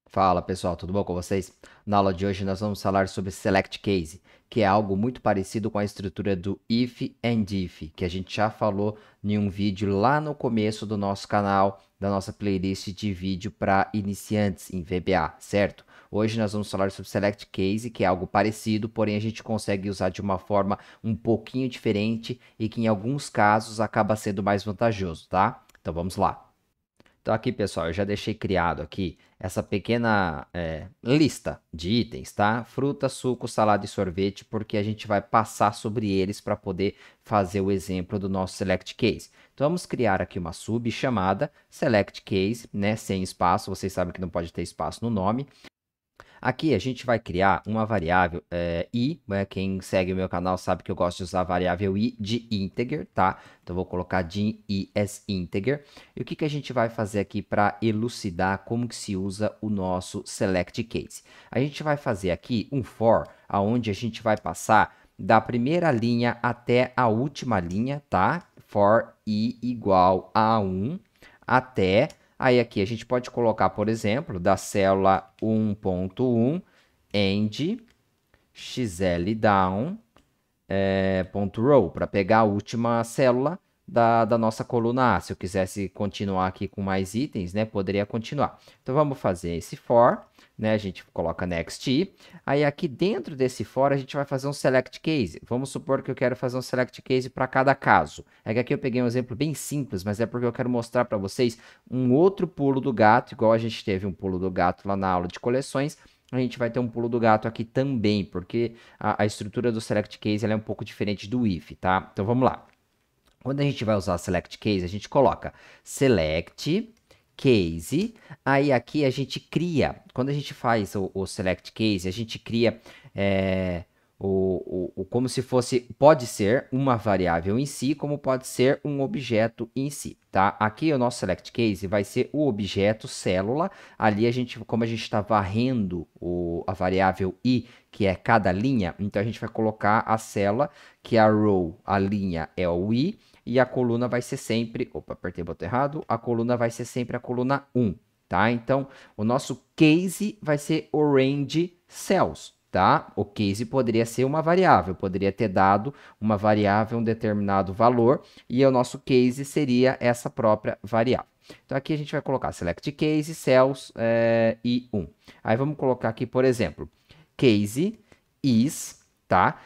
Fala pessoal, tudo bom com vocês? Na aula de hoje nós vamos falar sobre Select Case, que é algo muito parecido com a estrutura do If and If, que a gente já falou em um vídeo lá no começo do nosso canal, da nossa playlist de vídeo para iniciantes em VBA, certo? Hoje nós vamos falar sobre Select Case, que é algo parecido, porém a gente consegue usar de uma forma um pouquinho diferente e que em alguns casos acaba sendo mais vantajoso, tá? Então vamos lá. Então aqui, pessoal, eu já deixei criado aqui essa pequena lista de itens, tá? Fruta, suco, salada e sorvete, porque a gente vai passar sobre eles para poder fazer o exemplo do nosso Select Case. Então vamos criar aqui uma sub chamada Select Case, né? Sem espaço, vocês sabem que não pode ter espaço no nome. Aqui a gente vai criar uma variável i, né? Quem segue o meu canal sabe que eu gosto de usar a variável i de integer, tá? Então vou colocar din i as integer. E o que a gente vai fazer aqui para elucidar como que se usa o nosso select case? A gente vai fazer aqui um for, aonde a gente vai passar da primeira linha até a última linha, tá? For i igual a 1 até. Aí aqui a gente pode colocar, por exemplo, da célula 1.1 end xl down ponto row para pegar a última célula da nossa coluna A. Se eu quisesse continuar aqui com mais itens, né, poderia continuar. Então vamos fazer esse for, né, a gente coloca next i. Aí aqui dentro desse for a gente vai fazer um select case. Vamos supor que eu quero fazer um select case para cada caso. É que aqui eu peguei um exemplo bem simples, mas é porque eu quero mostrar para vocês um outro pulo do gato, igual a gente teve um pulo do gato lá na aula de coleções. A gente vai ter um pulo do gato aqui também, porque a estrutura do select case ela é um pouco diferente do if, tá? Então vamos lá. Quando a gente vai usar select case, a gente coloca select case, aí aqui a gente cria, quando a gente faz o select case, a gente cria como se fosse, pode ser uma variável em si, como pode ser um objeto em si, tá? Aqui o nosso select case vai ser o objeto célula, ali a gente, como a gente está varrendo a variável i, que é cada linha, então a gente vai colocar a célula, que é a row, a linha é o i, e a coluna vai ser sempre, opa, apertei o botão errado, a coluna vai ser sempre a coluna 1, tá? Então, o nosso case vai ser o range cells, tá? O case poderia ser uma variável, poderia ter dado uma variável um determinado valor, e o nosso case seria essa própria variável. Então, aqui a gente vai colocar select case, cells e 1. Aí, vamos colocar aqui, por exemplo, case is, tá?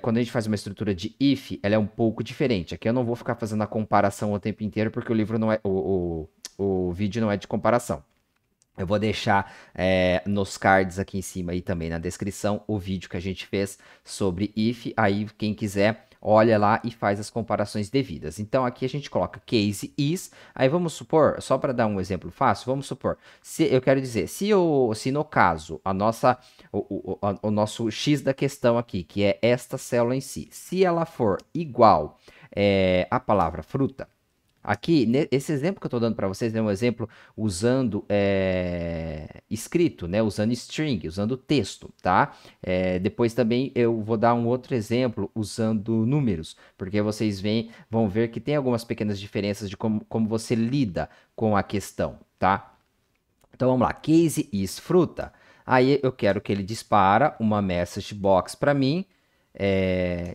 Quando a gente faz uma estrutura de if, ela é um pouco diferente. Aqui eu não vou ficar fazendo a comparação o tempo inteiro, porque o livro não é. O vídeo não é de comparação. Eu vou deixar nos cards aqui em cima e também na descrição o vídeo que a gente fez sobre if. Aí, quem quiser, olha lá e faz as comparações devidas. Então, aqui a gente coloca case is. Aí, vamos supor, só para dar um exemplo fácil, vamos supor, se eu quero dizer, se no caso, o nosso x da questão aqui, que é esta célula em si, se ela for igual à palavra fruta, aqui, esse exemplo que eu estou dando para vocês é um exemplo usando escrito, né? Usando string, usando texto, tá? Depois também eu vou dar um outro exemplo usando números, porque vocês vão ver que tem algumas pequenas diferenças de como você lida com a questão, tá? Então vamos lá, case is fruta. Aí eu quero que ele dispara uma message box para mim,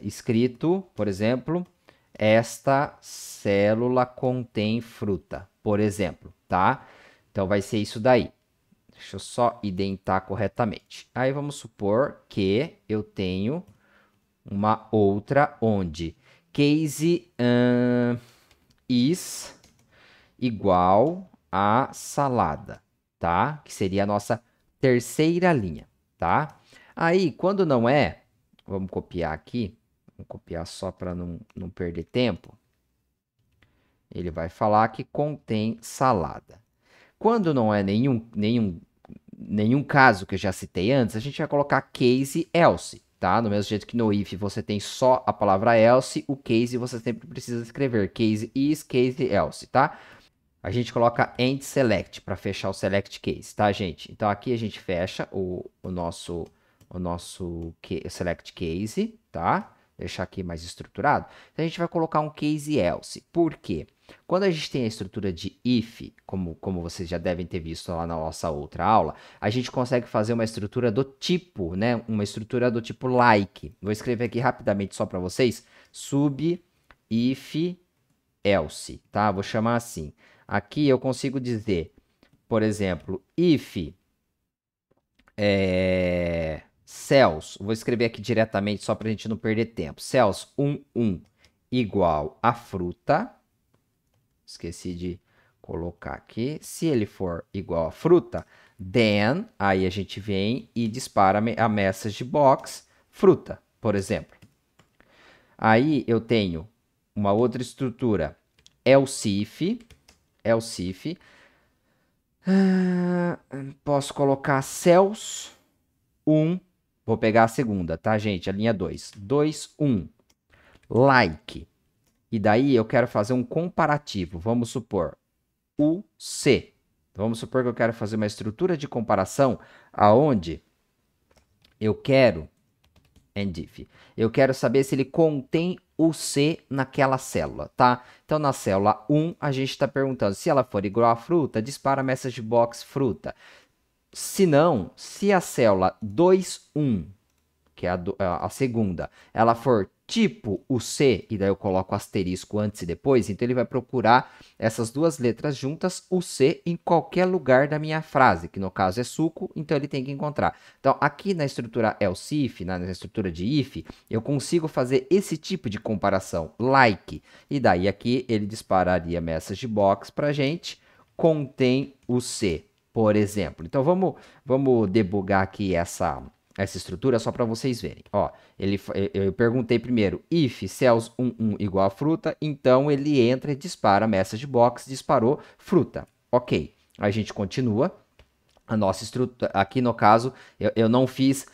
escrito, por exemplo, esta célula contém fruta, por exemplo, tá? Então vai ser isso daí. Deixa eu só identar corretamente. Aí vamos supor que eu tenho uma outra onde case is igual a salada, tá? Que seria a nossa terceira linha, tá? Aí, quando não é, vamos copiar aqui, vamos copiar só para não perder tempo. Ele vai falar que contém salada. Quando não é nenhum caso que eu já citei antes, a gente vai colocar case else, tá? Do mesmo jeito que no if você tem só a palavra else, o case você sempre precisa escrever case is, case else, tá? A gente coloca end select para fechar o select case, tá, gente? Então aqui a gente fecha o nosso select case, tá? deixar aqui mais estruturado. Então, a gente vai colocar um case else. Por quê? Quando a gente tem a estrutura de if, como vocês já devem ter visto lá na nossa outra aula, a gente consegue fazer uma estrutura do tipo, né? Uma estrutura do tipo like. Vou escrever aqui rapidamente só para vocês. Sub if else, tá? Vou chamar assim. Aqui eu consigo dizer, por exemplo, if cells, vou escrever aqui diretamente só para a gente não perder tempo. Cells 1 igual a fruta. Esqueci de colocar aqui. Se ele for igual a fruta, then, aí a gente vem e dispara a message box fruta, por exemplo. Aí eu tenho uma outra estrutura, else if. Posso colocar cells 1, vou pegar a segunda, tá, gente? A linha 2. 2, 1, like. E daí eu quero fazer um comparativo. Vamos supor, o C. Vamos supor que eu quero fazer uma estrutura de comparação aonde eu quero, if, eu quero saber se ele contém o C naquela célula, tá? Então, na célula 1, a gente está perguntando se ela for igual a fruta, dispara message box fruta. Se não, se a célula 2.1, que é a segunda, ela for tipo o C, e daí eu coloco asterisco antes e depois, então ele vai procurar essas duas letras juntas, o C, em qualquer lugar da minha frase, que no caso é suco, então ele tem que encontrar. Então, aqui na estrutura else if, na estrutura de if, eu consigo fazer esse tipo de comparação, like, e daí aqui ele dispararia message box pra gente, contém o C, por exemplo. Então, vamos debugar aqui essa estrutura só para vocês verem. Ó, eu perguntei primeiro, if cells 1 igual a fruta, então ele entra e dispara message box, disparou fruta. Ok, a gente continua. A nossa estrutura, aqui no caso, eu não fiz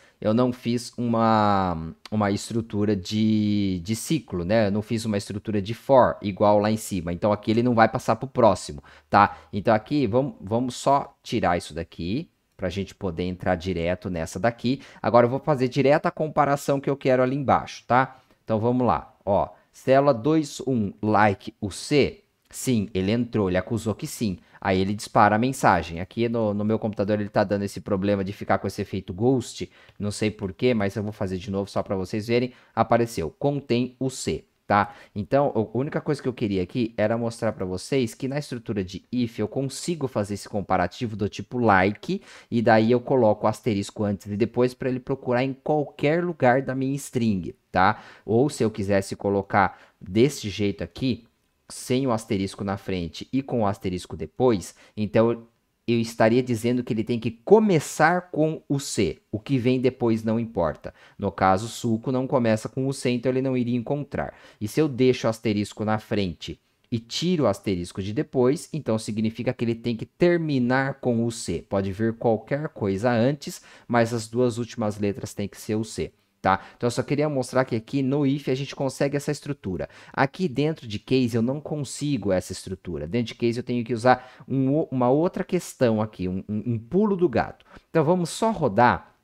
uma estrutura de ciclo, né? Eu não fiz uma estrutura de for igual lá em cima. Então aqui ele não vai passar para o próximo, tá? Então aqui vamos só tirar isso daqui para a gente poder entrar direto nessa daqui. Agora eu vou fazer direto a comparação que eu quero ali embaixo, tá? Então vamos lá, ó. Célula 2.1 like o C. Sim, ele entrou, ele acusou que sim. Aí ele dispara a mensagem. Aqui no meu computador ele tá dando esse problema de ficar com esse efeito ghost. Não sei porquê, mas eu vou fazer de novo só para vocês verem. Apareceu, contém o C, tá? Então, a única coisa que eu queria aqui era mostrar para vocês que na estrutura de if eu consigo fazer esse comparativo do tipo like. E daí eu coloco o asterisco antes e depois para ele procurar em qualquer lugar da minha string, tá? Ou se eu quisesse colocar desse jeito aqui, sem o asterisco na frente e com o asterisco depois, então eu estaria dizendo que ele tem que começar com o C. O que vem depois não importa. No caso, suco não começa com o C, então ele não iria encontrar. E se eu deixo o asterisco na frente e tiro o asterisco de depois, então significa que ele tem que terminar com o C. Pode vir qualquer coisa antes, mas as duas últimas letras têm que ser o C. Tá? Então, eu só queria mostrar que aqui no if a gente consegue essa estrutura. Aqui dentro de case eu não consigo essa estrutura. Dentro de case eu tenho que usar uma outra questão aqui, um pulo do gato. Então, vamos só rodar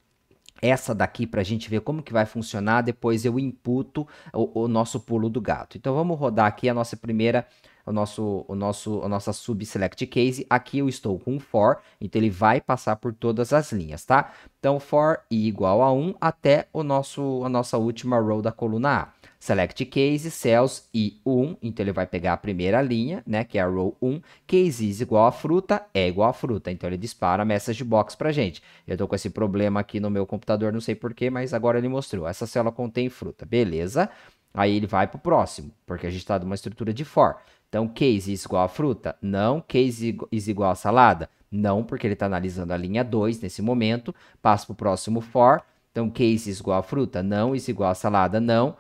essa daqui para a gente ver como que vai funcionar. Depois eu imputo o nosso pulo do gato. Então, vamos rodar aqui a nossa primeira... a nossa subselect case. Aqui eu estou com for, então ele vai passar por todas as linhas, tá? Então, for i igual a 1 até a nossa última row da coluna A. Select case, cells i1, então ele vai pegar a primeira linha, né, que é a row 1. Case is igual a fruta, é igual a fruta, então ele dispara a message box pra gente. Eu tô com esse problema aqui no meu computador, não sei porquê, mas agora ele mostrou. Essa célula contém fruta, beleza? Aí ele vai pro próximo, porque a gente está numa estrutura de for. Então, case is igual a fruta? Não. Case is igual a salada? Não, porque ele está analisando a linha 2 nesse momento. Passa para o próximo for. Então, case is igual a fruta? Não. Is igual a salada? Não.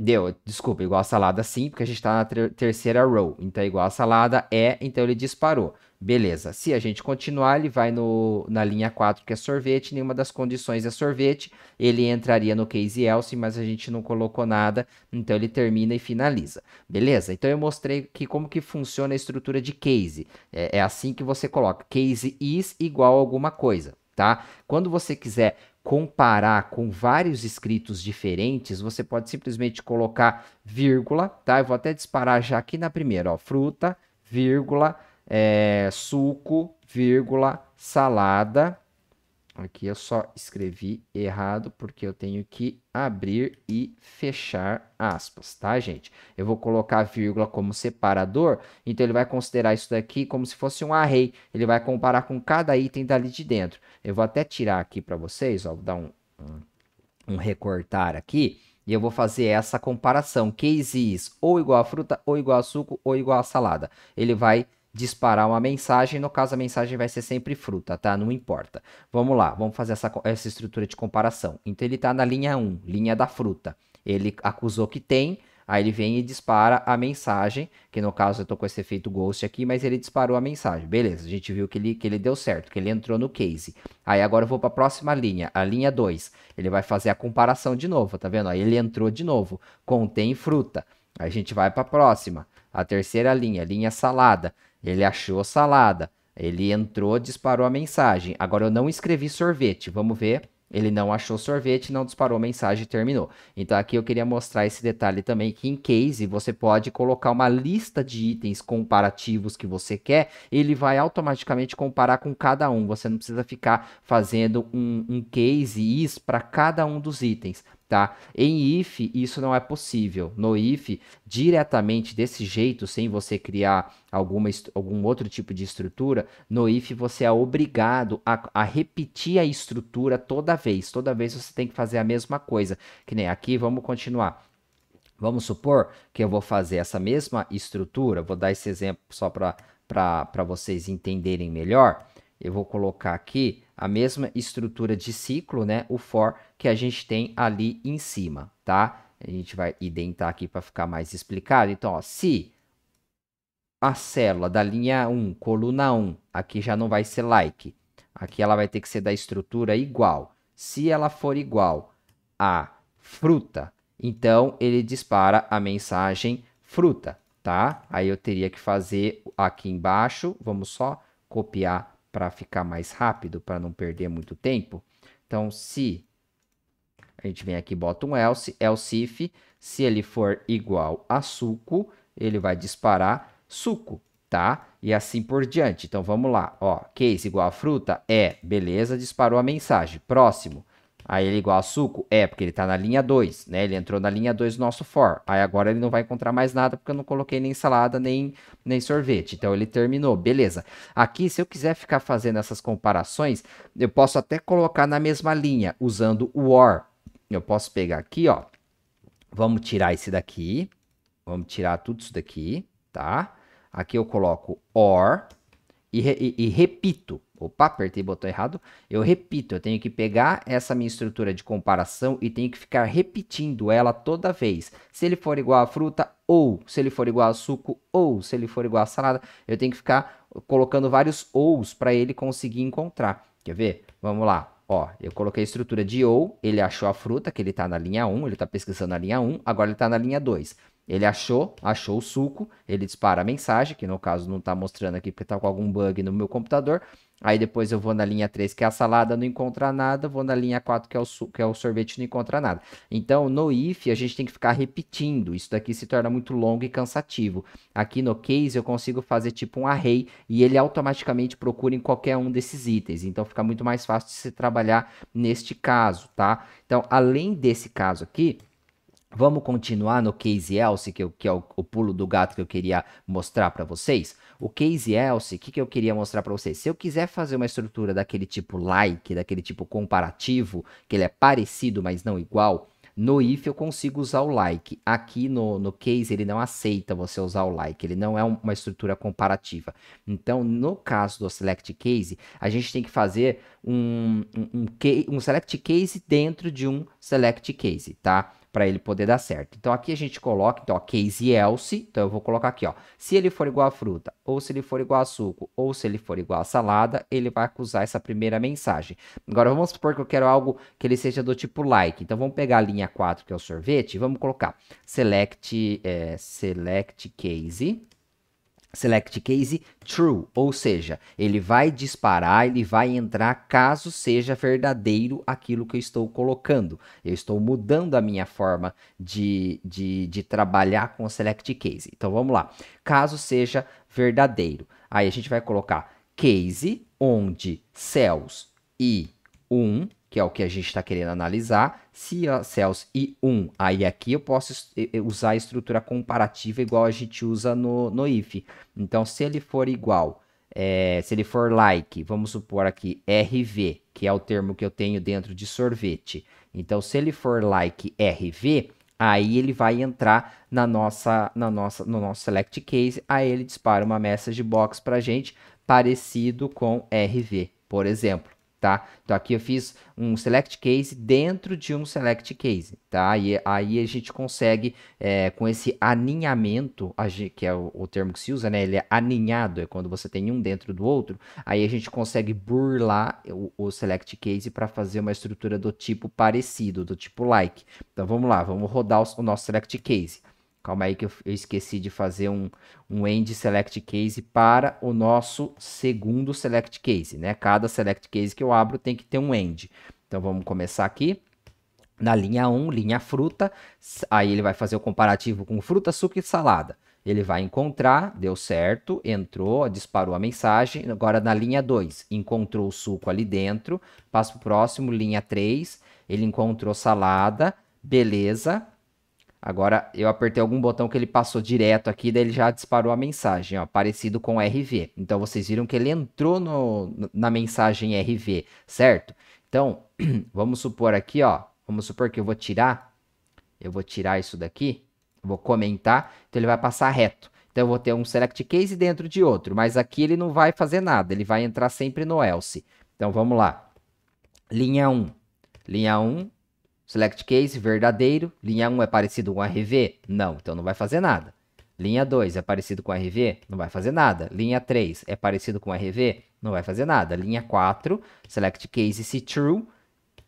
Deu, desculpa, igual a salada sim, porque a gente está na terceira row. Então, igual a salada é, então ele disparou. Beleza, se a gente continuar, ele vai na linha 4, que é sorvete, nenhuma das condições é sorvete, ele entraria no case else, mas a gente não colocou nada, então ele termina e finaliza. Beleza, então eu mostrei aqui como que funciona a estrutura de case. É assim que você coloca, case is igual a alguma coisa, tá? Quando você quiser comparar com vários escritos diferentes, você pode simplesmente colocar vírgula, tá? Eu vou até disparar já aqui na primeira, ó, fruta, vírgula, suco, vírgula, salada. Aqui eu só escrevi errado porque eu tenho que abrir e fechar aspas, tá, gente? Eu vou colocar a vírgula como separador, então ele vai considerar isso daqui como se fosse um array. Ele vai comparar com cada item dali de dentro. Eu vou até tirar aqui para vocês, ó, vou dar um recortar aqui. E eu vou fazer essa comparação. Case is ou igual a fruta, ou igual a suco, ou igual a salada. Ele vai disparar uma mensagem, no caso a mensagem vai ser sempre fruta, tá? Não importa. Vamos lá, vamos fazer essa estrutura de comparação. Então ele está na linha 1, linha da fruta. Ele acusou que tem, aí ele vem e dispara a mensagem, que no caso eu estou com esse efeito ghost aqui, mas ele disparou a mensagem. Beleza, a gente viu que ele deu certo, que ele entrou no case. Aí agora eu vou para a próxima linha, a linha 2. Ele vai fazer a comparação de novo, tá vendo? Aí ele entrou de novo, contém fruta. Aí a gente vai para a próxima, a terceira linha, linha salada. Ele achou salada. Ele entrou, disparou a mensagem. Agora eu não escrevi sorvete. Vamos ver. Ele não achou sorvete, não disparou a mensagem e terminou. Então aqui eu queria mostrar esse detalhe também, que em case você pode colocar uma lista de itens comparativos que você quer. Ele vai automaticamente comparar com cada um. Você não precisa ficar fazendo um case is para cada um dos itens. Tá? Em if, isso não é possível. No if, diretamente desse jeito, sem você criar algum outro tipo de estrutura, no if você é obrigado a repetir a estrutura toda vez. Toda vez você tem que fazer a mesma coisa. Que nem aqui, vamos continuar. Vamos supor que eu vou fazer essa mesma estrutura, vou dar esse exemplo só para vocês entenderem melhor. Eu vou colocar aqui a mesma estrutura de ciclo, né? O for que a gente tem ali em cima, tá? A gente vai identar aqui para ficar mais explicado. Então, ó, se a célula da linha 1, coluna 1, aqui já não vai ser like. Aqui ela vai ter que ser da estrutura igual. Se ela for igual a fruta, então ele dispara a mensagem fruta, tá? Aí eu teria que fazer aqui embaixo, vamos só copiar para ficar mais rápido, para não perder muito tempo. Então, se a gente vem aqui e bota um else, else if, se ele for igual a suco, ele vai disparar suco, tá? E assim por diante. Então, vamos lá, ó, case igual a fruta? Beleza, disparou a mensagem. Próximo. Aí ele igual a suco? Porque ele está na linha 2, né? Ele entrou na linha 2 do nosso for. Aí agora ele não vai encontrar mais nada porque eu não coloquei nem salada, nem sorvete. Então ele terminou, beleza. Aqui, se eu quiser ficar fazendo essas comparações, eu posso até colocar na mesma linha, usando o or. Eu posso pegar aqui, ó. Vamos tirar esse daqui. Vamos tirar tudo isso daqui, tá? Aqui eu coloco or e repito. Opa, apertei o botão errado. Eu repito, eu tenho que pegar essa minha estrutura de comparação e tenho que ficar repetindo ela toda vez. Se ele for igual a fruta, ou se ele for igual a suco, ou se ele for igual a salada, eu tenho que ficar colocando vários ous para ele conseguir encontrar. Quer ver? Vamos lá. Ó, eu coloquei a estrutura de ou, ele achou a fruta, que ele está na linha 1, ele está pesquisando na linha 1, agora ele está na linha 2. Ele achou o suco, ele dispara a mensagem, que no caso não está mostrando aqui porque está com algum bug no meu computador. Aí depois eu vou na linha 3, que é a salada, não encontra nada. Vou na linha 4, que é o sorvete, não encontra nada. Então, no if, a gente tem que ficar repetindo. Isso daqui se torna muito longo e cansativo. Aqui no case, eu consigo fazer tipo um array e ele automaticamente procura em qualquer um desses itens. Então, fica muito mais fácil de se trabalhar neste caso, tá? Então, além desse caso aqui, vamos continuar no case else, que é o pulo do gato que eu queria mostrar para vocês. O case else, o que eu queria mostrar para vocês? Se eu quiser fazer uma estrutura daquele tipo like, daquele tipo comparativo, que ele é parecido, mas não igual, no if eu consigo usar o like. Aqui no case ele não aceita você usar o like, ele não é uma estrutura comparativa. Então, no caso do select case, a gente tem que fazer um select case dentro de um select case, tá? Para ele poder dar certo. Então aqui a gente coloca, então, ó, case else, então eu vou colocar aqui, ó, se ele for igual a fruta, ou se ele for igual a suco, ou se ele for igual a salada, ele vai acusar essa primeira mensagem. Agora vamos supor que eu quero algo que ele seja do tipo like, então vamos pegar a linha 4, que é o sorvete, e vamos colocar select case, select case true, ou seja, ele vai disparar, ele vai entrar caso seja verdadeiro aquilo que eu estou colocando. Eu estou mudando a minha forma de trabalhar com o select case. Então vamos lá. Caso seja verdadeiro. Aí a gente vai colocar case, onde cells i1, que é o que a gente está querendo analisar, se cells i1, aí aqui eu posso usar a estrutura comparativa igual a gente usa no if. Então, se ele for igual, se ele for like, vamos supor aqui RV, que é o termo que eu tenho dentro de sorvete. Então, se ele for like RV, aí ele vai entrar no nosso select case, aí ele dispara uma message box para a gente, parecido com RV, por exemplo. Tá? Então aqui eu fiz um select case dentro de um select case, tá? E aí a gente consegue, com esse aninhamento, que é o termo que se usa, né? Ele é aninhado, é quando você tem um dentro do outro, aí a gente consegue burlar o select case para fazer uma estrutura do tipo parecido, do tipo like. Então vamos lá, vamos rodar o nosso select case. Calma aí que eu esqueci de fazer um end select case para o nosso segundo select case, né? Cada select case que eu abro tem que ter um end. Então vamos começar aqui. Na linha 1, linha fruta, aí ele vai fazer o comparativo com fruta, suco e salada. Ele vai encontrar, deu certo, entrou, disparou a mensagem. Agora na linha 2, encontrou o suco ali dentro. Passa para o próximo, linha 3, ele encontrou salada, beleza. Agora eu apertei algum botão que ele passou direto aqui, daí ele já disparou a mensagem, ó, parecido com RV. Então vocês viram que ele entrou na mensagem RV, certo? Então, vamos supor aqui, ó, vamos supor que eu vou tirar isso daqui, vou comentar, então ele vai passar reto. Então eu vou ter um select case dentro de outro, mas aqui ele não vai fazer nada, ele vai entrar sempre no else. Então vamos lá. Linha 1. Linha 1. Select case, verdadeiro. Linha 1 é parecido com RV? Não, então não vai fazer nada. Linha 2 é parecido com RV? Não vai fazer nada. Linha 3 é parecido com RV? Não vai fazer nada. Linha 4, select case se true,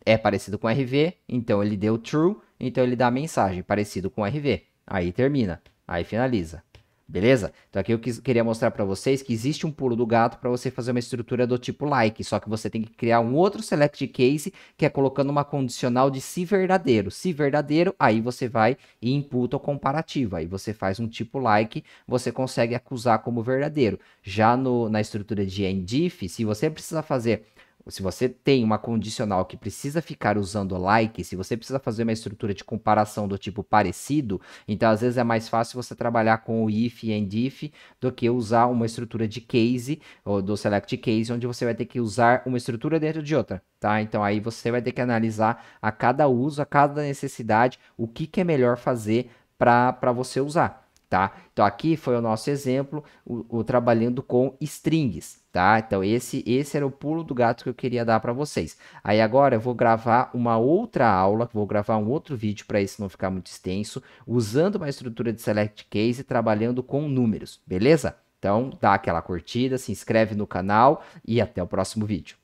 é parecido com RV, então ele deu true, então ele dá a mensagem, parecido com RV. Aí termina, aí finaliza. Beleza? Então aqui eu queria mostrar para vocês que existe um pulo do gato para você fazer uma estrutura do tipo like, só que você tem que criar um outro select case, que é colocando uma condicional de se verdadeiro. Se verdadeiro, aí você vai e imputa o comparativo. Aí você faz um tipo like, você consegue acusar como verdadeiro. Já na estrutura de endif, se você precisa fazer... Se você tem uma condicional que precisa ficar usando like, se você precisa fazer uma estrutura de comparação do tipo parecido, então às vezes é mais fácil você trabalhar com o if e endif do que usar uma estrutura de case, ou do select case, onde você vai ter que usar uma estrutura dentro de outra, tá? Então aí você vai ter que analisar a cada uso, a cada necessidade, o que é melhor fazer para você usar. Tá? Então aqui foi o nosso exemplo, o trabalhando com strings, tá? Então esse era o pulo do gato que eu queria dar para vocês. Aí agora eu vou gravar uma outra aula, vou gravar um outro vídeo para isso não ficar muito extenso, usando uma estrutura de select case trabalhando com números, beleza? Então dá aquela curtida, se inscreve no canal e até o próximo vídeo.